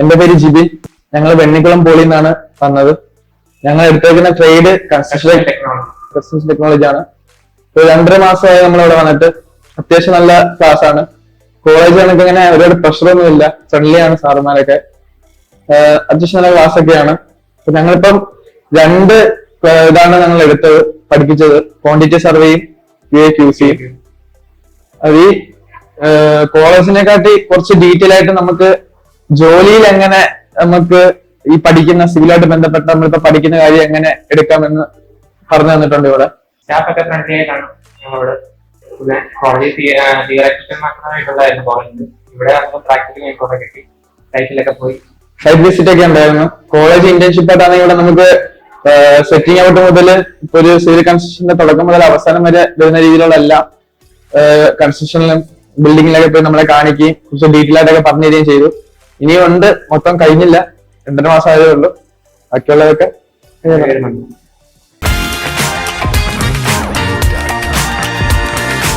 എന്റെ പേര് ജിബിൻ. ഞങ്ങൾ വെണ്ണിക്കുളം പോളിൽ നിന്നാണ് വന്നത്. ഞങ്ങൾ എടുത്തേക്കുന്ന ട്രേഡ് കൺസ്ട്രക്ഷൻ ടെക്നോളജി ആണ്. 2.5 മാസമായി നമ്മളിവിടെ വന്നിട്ട്. അത്യാവശ്യം നല്ല ക്ലാസ് ആണ്. കോളേജ് കണക്ക് ഇങ്ങനെ ഒരുപാട് പ്രഷറൊന്നും ഇല്ല, ഫ്രണ്ട്ലി ആണ് സാറുമാരൊക്കെ. അത്യാവശ്യം നല്ല ക്ലാസ് ഒക്കെയാണ്. ഞങ്ങളിപ്പം 2 ഇതാണ് ഞങ്ങൾ പഠിപ്പിച്ചത്, ക്വാണ്ടിറ്റി സർവേയും QA/QCയും. അത് ഈ കോളേജിനെക്കാട്ടി കുറച്ച് ഡീറ്റെയിൽ ആയിട്ട് നമുക്ക് ജോലിയിൽ എങ്ങനെ നമുക്ക് ഈ പഠിക്കുന്ന സിവിലായിട്ട് ബന്ധപ്പെട്ട നമ്മളിപ്പോ പഠിക്കുന്ന കാര്യം എങ്ങനെ എടുക്കാമെന്ന് പറഞ്ഞു തന്നിട്ടുണ്ട് ഇവിടെ. സ്റ്റാഫൊക്കെ ഫ്രണ്ട്ലി ആയിട്ടാണ് ഞങ്ങളോട്. കോളേജ് തിയററ്റിക്കൽ മാത്രമായിട്ടുള്ളതായിരുന്നു കോളേജിൽ. ഇവിടെ നമുക്ക് പ്രാക്ടിക്കൽ ആയിക്കോട്ടെ കിട്ടി. സൈറ്റിലൊക്കെ പോയി സൈറ്റ് വിസിറ്റ് ഒക്കെ ഉണ്ടായിരുന്നു. കോളേജ് ഇന്റേൺഷിപ്പ് ആയിട്ടാണെങ്കിൽ ഇവിടെ നമുക്ക് സെറ്റിംഗ് ഔട്ട് മുതൽ ഇപ്പൊ ഒരു സിവിൽ കൺസ്ട്രക്ഷന്റെ തുടക്കം മുതൽ അവസാനം വരെ വരുന്ന രീതിയിലുള്ള എല്ലാം കൺസ്ട്രക്ഷനിലും ബിൽഡിങ്ങിലൊക്കെ പോയി നമ്മളെ കാണിക്കുകയും കുറച്ച് ഡീറ്റെയിൽ ആയിട്ടൊക്കെ പറഞ്ഞു തരികയും ചെയ്തു. ഇനിയും ഉണ്ട്, മൊത്തം കഴിഞ്ഞില്ല, 2.5 മാസം ആയതേ ഉള്ളൂ. ബാക്കിയുള്ളതൊക്കെ